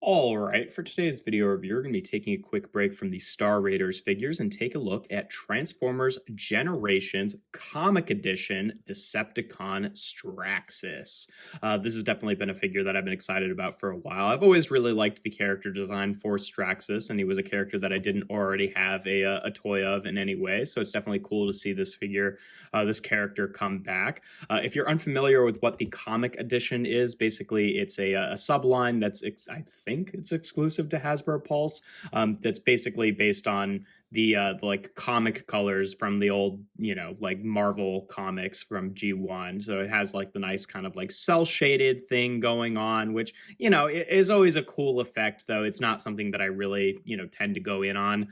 All right, for today's video review, we're going to be taking a quick break from the Star Raiders figures and take a look at Transformers Generations Comic Edition Decepticon Straxus. This has definitely been a figure that I've been excited about for a while. I've always really liked the character design for Straxus, and he was a character that I didn't already have a toy of in any way, so it's definitely cool to see this figure, this character come back. If you're unfamiliar with what the comic edition is, basically it's a subline that's, I think it's exclusive to Hasbro Pulse. That's basically based on the like comic colors from the old, like Marvel comics from G1. So it has like the nice kind of like cell shaded thing going on, which, is always a cool effect, though it's not something that I really, tend to go in on.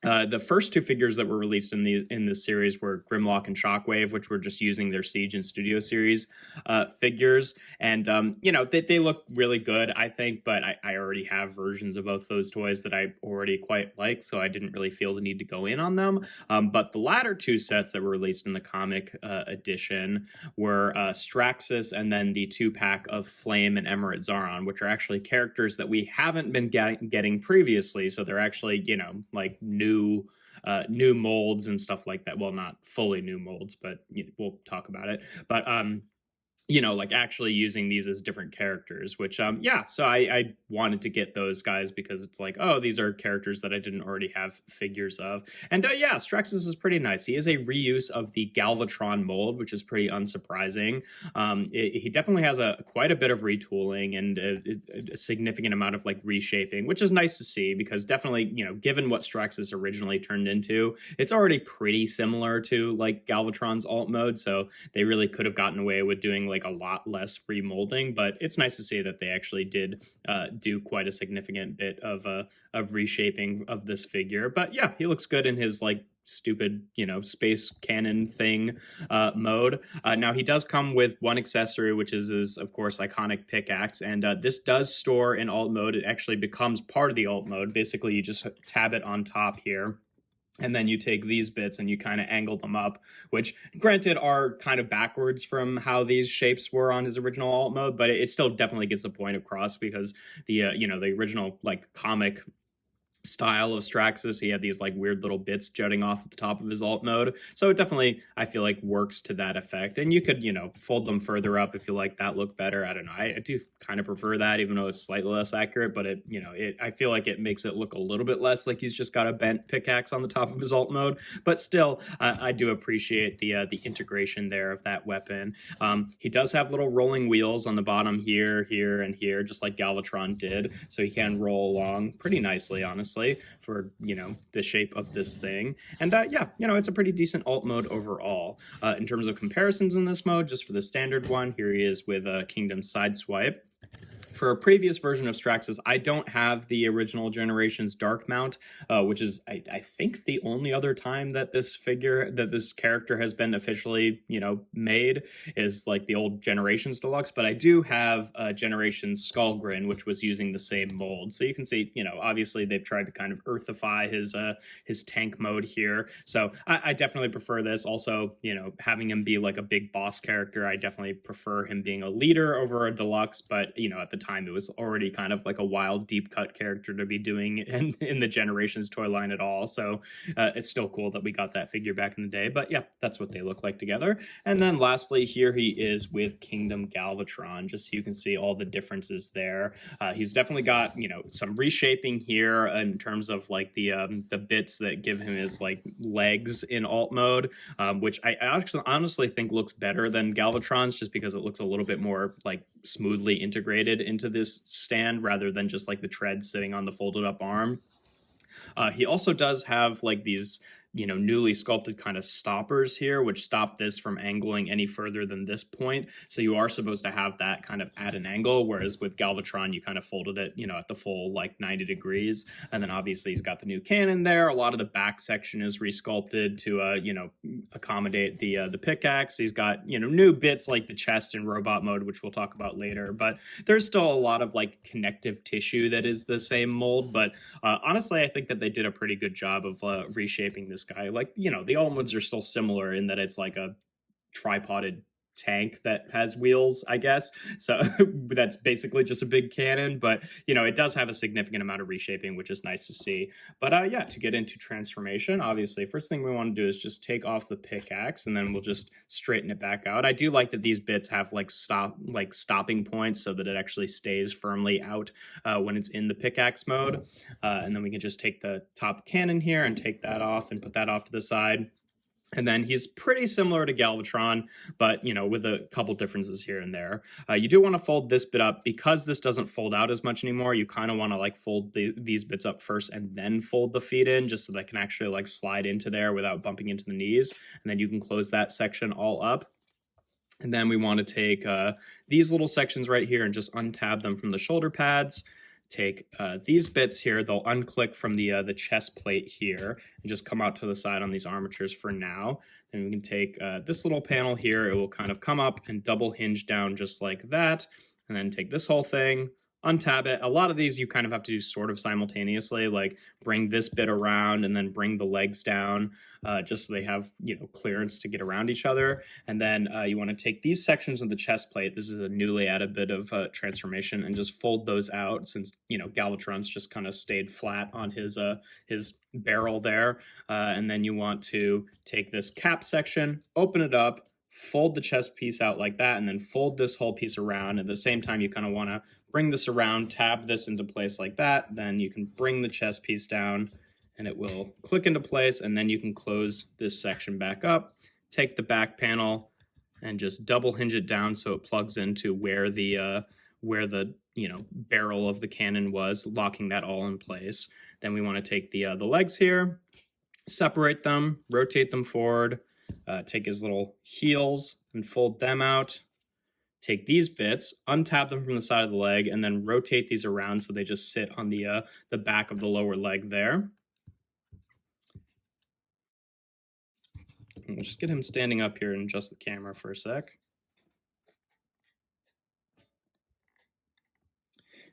The first two figures that were released in this series were Grimlock and Shockwave, which were just using their Siege and Studio Series figures. And, they look really good, I think, but I already have versions of both those toys that I already quite like, so I didn't really feel the need to go in on them. But the latter two sets that were released in the comic edition were Straxus and then the 2-pack of Flame and Emerald Zaron, which are actually characters that we haven't been getting previously. So they're actually, like new molds and stuff like that. Well, not fully new molds, but we'll talk about it. But like actually using these as different characters, which, so I wanted to get those guys because it's like, oh, these are characters that I didn't already have figures of. And Straxus is pretty nice. He is a reuse of the Galvatron mold, which is pretty unsurprising. He definitely has quite a bit of retooling and a significant amount of like reshaping, which is nice to see because definitely, given what Straxus originally turned into, it's already pretty similar to like Galvatron's alt mode. So they really could have gotten away with doing like a lot less remolding, but it's nice to see that they actually did do quite a significant bit of reshaping of this figure. But yeah, he looks good in his like stupid, space cannon thing mode. Now he does come with one accessory, which is his, of course, iconic pickaxe, and this does store in alt mode. It actually becomes part of the alt mode. Basically, you just tab it on top here. And then you take these bits and you kind of angle them up, which granted are kind of backwards from how these shapes were on his original alt mode, but it still definitely gets the point across because the original like comic style of Straxus, he had these like weird little bits jutting off at the top of his alt mode. So it definitely, I feel like, works to that effect. And you could, fold them further up if you like that look better. I don't know. I do kind of prefer that, even though it's slightly less accurate, but I feel like it makes it look a little bit less like he's just got a bent pickaxe on the top of his alt mode. But still, I do appreciate the integration there of that weapon. He does have little rolling wheels on the bottom here, and here, just like Galvatron did. So he can roll along pretty nicely, honestly, for the shape of this thing. And it's a pretty decent alt mode overall. In terms of comparisons in this mode, just for the standard one, here he is with Kingdom Sideswipe. For a previous version of Straxus, I don't have the original Generations Dark Mount, which is, I think, the only other time that this character has been officially, made is like the old Generations Deluxe. But I do have Generations Skullgrin, which was using the same mold. So you can see, obviously they've tried to kind of earthify his tank mode here. So I definitely prefer this. Also, having him be like a big boss character, I definitely prefer him being a leader over a deluxe. But at the time, it was already kind of like a wild deep cut character to be doing in the Generations toy line at all. So it's still cool that we got that figure back in the day. But yeah, that's what they look like together. And then lastly, here he is with Kingdom Galvatron, just so you can see all the differences there. He's definitely got some reshaping here in terms of like the bits that give him his like legs in alt mode, which I actually honestly think looks better than Galvatron's, just because it looks a little bit more like smoothly integrated into this stand rather than just like the tread sitting on the folded up arm. He also does have like these newly sculpted kind of stoppers here, which stop this from angling any further than this point. So you are supposed to have that kind of at an angle, whereas with Galvatron, you kind of folded it, at the full like 90 degrees. And then obviously he's got the new cannon there. A lot of the back section is resculpted to, accommodate the pickaxe. He's got, new bits like the chest and robot mode, which we'll talk about later. But there's still a lot of like connective tissue that is the same mold. But honestly, I think that they did a pretty good job of reshaping this guy. Like, the almonds are still similar in that it's like a tripoded tank that has wheels, I guess. So that's basically just a big cannon, but you know, it does have a significant amount of reshaping, which is nice to see. But yeah, to get into transformation, obviously, first thing we want to do is just take off the pickaxe, and then we'll just straighten it back out. I do like that these bits have like stopping points so that it actually stays firmly out when it's in the pickaxe mode. And then we can just take the top cannon here and take that off and put that off to the side. And then he's pretty similar to Galvatron, but, you know, with a couple differences here and there. You do want to fold this bit up. Because this doesn't fold out as much anymore, you kind of want to like fold these bits up first and then fold the feet in, just so that can actually like slide into there without bumping into the knees. And then you can close that section all up. And then we want to take these little sections right here and just untab them from the shoulder pads. Take these bits here, they'll unclick from the chest plate here and just come out to the side on these armatures for now. Then we can take this little panel here, it will kind of come up and double hinge down just like that. And then take this whole thing, untab it. A lot of these you kind of have to do sort of simultaneously, like bring this bit around and then bring the legs down, just so they have, you know, clearance to get around each other. And then you want to take these sections of the chest plate, this is a newly added bit of transformation, and just fold those out, since, you know, Galvatron's just kind of stayed flat on his barrel there. And then you want to take this cap section, open it up, fold the chest piece out like that, and then fold this whole piece around. At the same time, you kind of want to bring this around, tab this into place like that. Then you can bring the chest piece down and it will click into place. And then you can close this section back up, take the back panel and just double hinge it down so it plugs into where the you know, barrel of the cannon was, locking that all in place. Then we want to take the legs here, separate them, rotate them forward, take his little heels and fold them out. Take these bits, untab them from the side of the leg, and then rotate these around so they just sit on the back of the lower leg there. And we'll just get him standing up here and adjust the camera for a sec.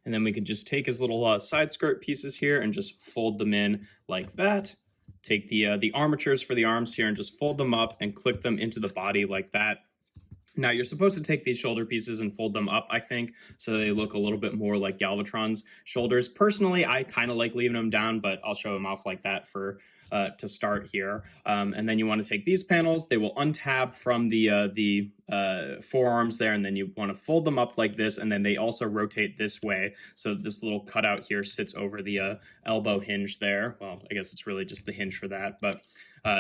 And then we can just take his little side skirt pieces here and just fold them in like that. Take the armatures for the arms here and just fold them up and click them into the body like that. Now, you're supposed to take these shoulder pieces and fold them up, I think, so they look a little bit more like Galvatron's shoulders. Personally, I kind of like leaving them down, but I'll show them off like that for to start here. And then you want to take these panels. They will untab from the forearms there, and then you want to fold them up like this, and then they also rotate this way, so this little cutout here sits over the elbow hinge there. Well, I guess it's really just the hinge for that, but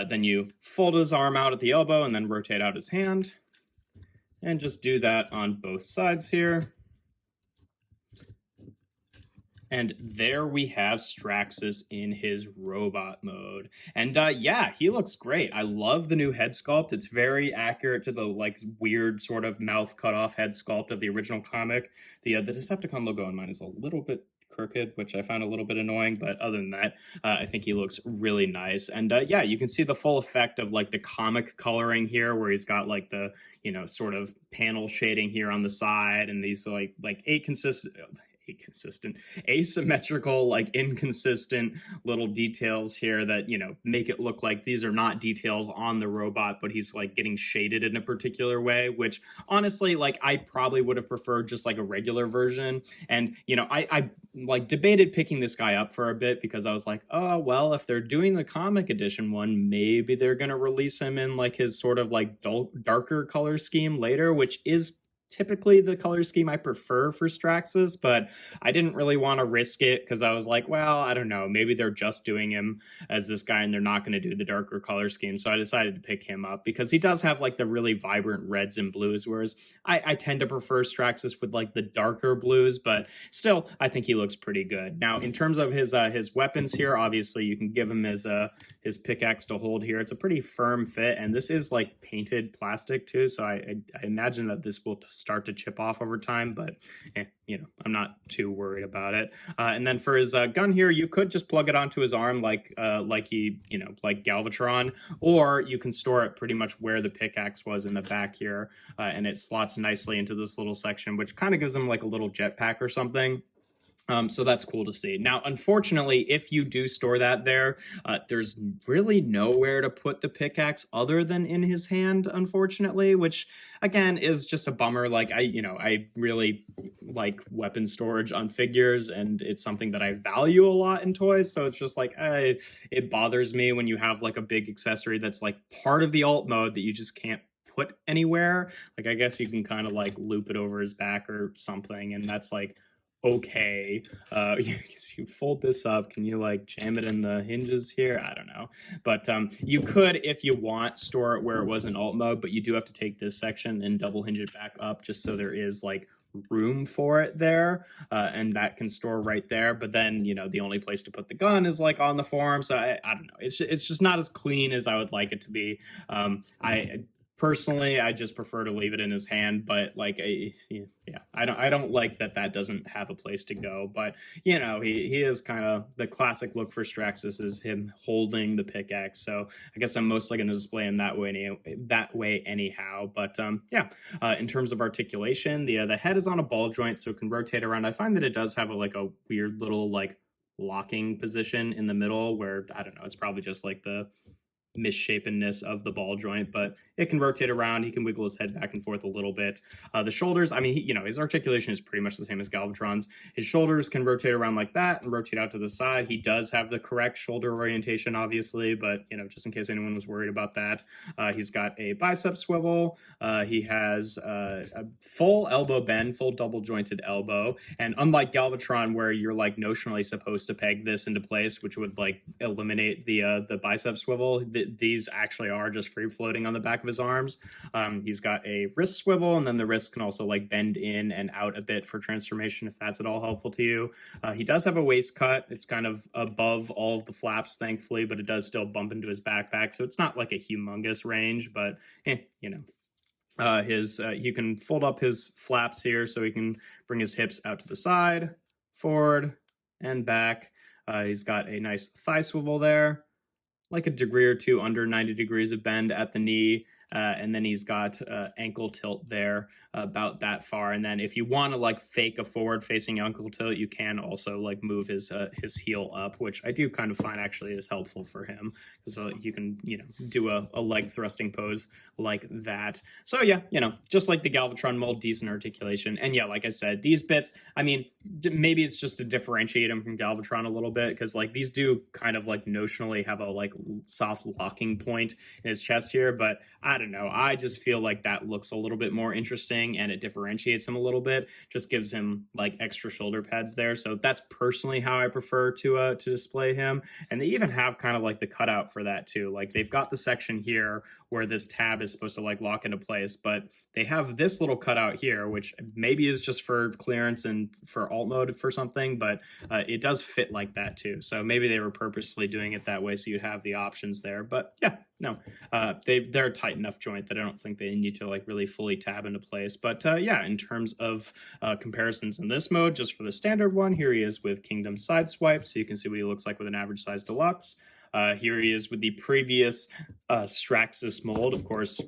then you fold his arm out at the elbow and then rotate out his hand. And just do that on both sides here. And there we have Straxus in his robot mode. And yeah, he looks great. I love the new head sculpt. It's very accurate to the like weird sort of mouth cut off head sculpt of the original comic. The Decepticon logo on mine is a little bit crooked, which I found a little bit annoying, but other than that, I think he looks really nice. And yeah, you can see the full effect of like the comic coloring here, where he's got like the, you know, sort of panel shading here on the side, and these like asymmetrical, like inconsistent little details here that, you know, make it look like these are not details on the robot, but he's like getting shaded in a particular way, which honestly, like, I probably would have preferred just like a regular version. And, you know, I like debated picking this guy up for a bit, because I was like, oh, well, if they're doing the comic edition one, maybe they're going to release him in like his sort of like darker color scheme later, which is typically the color scheme I prefer for Straxus, but I didn't really want to risk it, because I was like, well, I don't know, maybe they're just doing him as this guy and they're not going to do the darker color scheme. So I decided to pick him up because he does have like the really vibrant reds and blues, whereas I tend to prefer Straxus with like the darker blues, but still, I think he looks pretty good. Now, in terms of his weapons here, obviously you can give him his pickaxe to hold here. It's a pretty firm fit, and this is like painted plastic too, so I imagine that this will start to chip off over time, but you know, I'm not too worried about it. And then for his gun here, you could just plug it onto his arm like he, you know, like Galvatron, or you can store it pretty much where the pickaxe was in the back here, and it slots nicely into this little section, which kind of gives him like a little jetpack or something. So that's cool to see. Now, unfortunately, if you do store that there, there's really nowhere to put the pickaxe other than in his hand, unfortunately, which again is just a bummer. Like I really like weapon storage on figures, and it's something that I value a lot in toys. So it's just like it bothers me when you have like a big accessory that's like part of the alt mode that you just can't put anywhere. Like I guess you can kind of like loop it over his back or something, and that's like okay. You fold this up, can you like jam it in the hinges here? I don't know, but you could, if you want, store it where it was in alt mode, but you do have to take this section and double hinge it back up just so there is like room for it there, and that can store right there. But then the only place to put the gun is like on the forearm, so I don't know, it's just not as clean as I would like it to be. I personally, I just prefer to leave it in his hand, but like, I don't like that doesn't have a place to go. But he is kind of the classic look for Straxus is him holding the pickaxe. So I guess I'm mostly going to display him that way anyhow. But in terms of articulation, the head is on a ball joint, so it can rotate around. I find that it does have a weird little like locking position in the middle where I don't know. It's probably just like the misshapenness of the ball joint, but it can rotate around. He can wiggle his head back and forth a little bit. The shoulders, I mean, his articulation is pretty much the same as Galvatron's. His shoulders can rotate around like that and rotate out to the side. He does have the correct shoulder orientation, obviously, but just in case anyone was worried about that, he's got a bicep swivel. He has a full elbow bend, full double jointed elbow, and unlike Galvatron, where you're like notionally supposed to peg this into place, which would like eliminate the bicep swivel, these actually are just free floating on the back of his arms. He's got a wrist swivel, and then the wrist can also like bend in and out a bit for transformation, if that's at all helpful to you. He does have a waist cut. It's kind of above all of the flaps, thankfully, but it does still bump into his backpack, so it's not like a humongous range, but you can fold up his flaps here so he can bring his hips out to the side, forward, and back. He's got a nice thigh swivel there, like a degree or two under 90 degrees of bend at the knee. And then he's got ankle tilt there about that far. And then if you want to like fake a forward facing ankle tilt, you can also like move his heel up, which I do kind of find actually is helpful for him, because you can do a leg thrusting pose like that. So just like the Galvatron mold, decent articulation. And like I said, these bits, I mean, maybe it's just to differentiate him from Galvatron a little bit, because like these do kind of like notionally have a like soft locking point in his chest here, but I don't know. I just feel like that looks a little bit more interesting, and it differentiates him a little bit. Just gives him like extra shoulder pads there. So that's personally how I prefer to display him. And they even have kind of like the cutout for that too. Like they've got the section here where this tab is supposed to like lock into place, but they have this little cutout here, which maybe is just for clearance and for alt mode for something, but it does fit like that too. So maybe they were purposefully doing it that way so you'd have the options there. But they're a tight enough joint that I don't think they need to like really fully tab into place. But in terms of comparisons in this mode, just for the standard one, here he is with Kingdom Sideswipe, so you can see what he looks like with an average size deluxe. Here he is with the previous Straxus mold. Of course,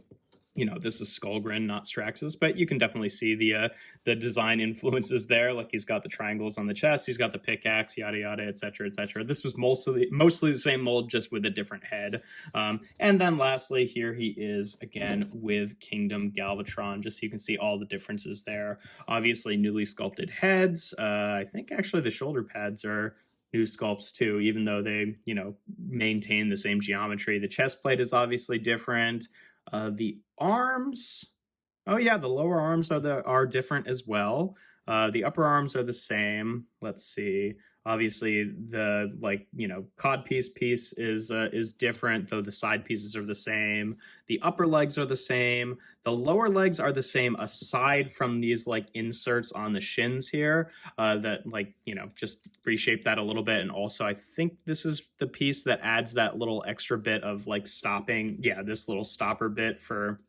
this is Skullgrin, not Straxus, but you can definitely see the design influences there. Like he's got the triangles on the chest, he's got the pickaxe, yada yada, etc., etc. This was mostly the same mold, just with a different head. And then lastly, here he is again with Kingdom Galvatron, just so you can see all the differences there. Obviously, newly sculpted heads. I think actually the shoulder pads are new sculpts too, even though they maintain the same geometry. The chest plate is obviously different. The arms, the lower arms are different as well. The upper arms are the same. Let's see. Obviously, the codpiece piece is different, though the side pieces are the same. The upper legs are the same. The lower legs are the same, aside from these like inserts on the shins here that just reshape that a little bit. And also, I think this is the piece that adds that little extra bit of like stopping. Yeah, this little stopper bit for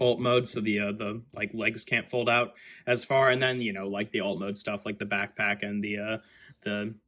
alt mode, so the like legs can't fold out as far, and then like the alt mode stuff, like the backpack and the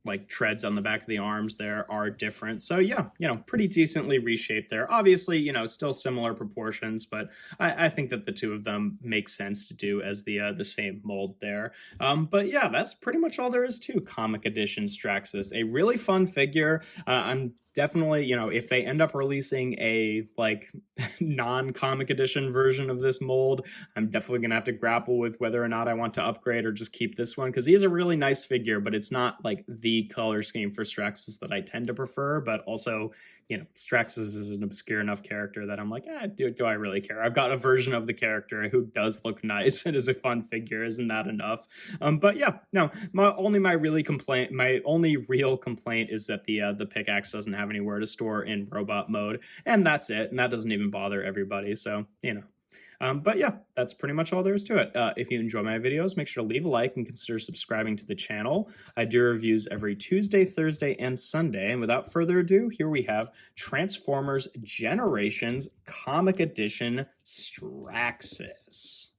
like treads on the back of the arms there are different. So yeah, pretty decently reshaped there. Obviously, still similar proportions, but I think that the two of them make sense to do as the same mold there. But yeah, that's pretty much all there is to Comic Edition Straxus. A really fun figure. I'm definitely, if they end up releasing a like non-comic edition version of this mold, I'm definitely gonna have to grapple with whether or not I want to upgrade or just keep this one, because he is a really nice figure, but it's not like the color scheme for Straxus that I tend to prefer. But also, Straxus is an obscure enough character that I'm like, do I really care? I've got a version of the character who does look nice and is a fun figure. Isn't that enough? But yeah, no, my only real complaint is that the pickaxe doesn't have anywhere to store in robot mode, and that's it. And that doesn't even bother everybody. So, but yeah, that's pretty much all there is to it. If you enjoy my videos, make sure to leave a like and consider subscribing to the channel. I do reviews every Tuesday, Thursday, and Sunday. And without further ado, here we have Transformers Generations Comic Edition Straxus.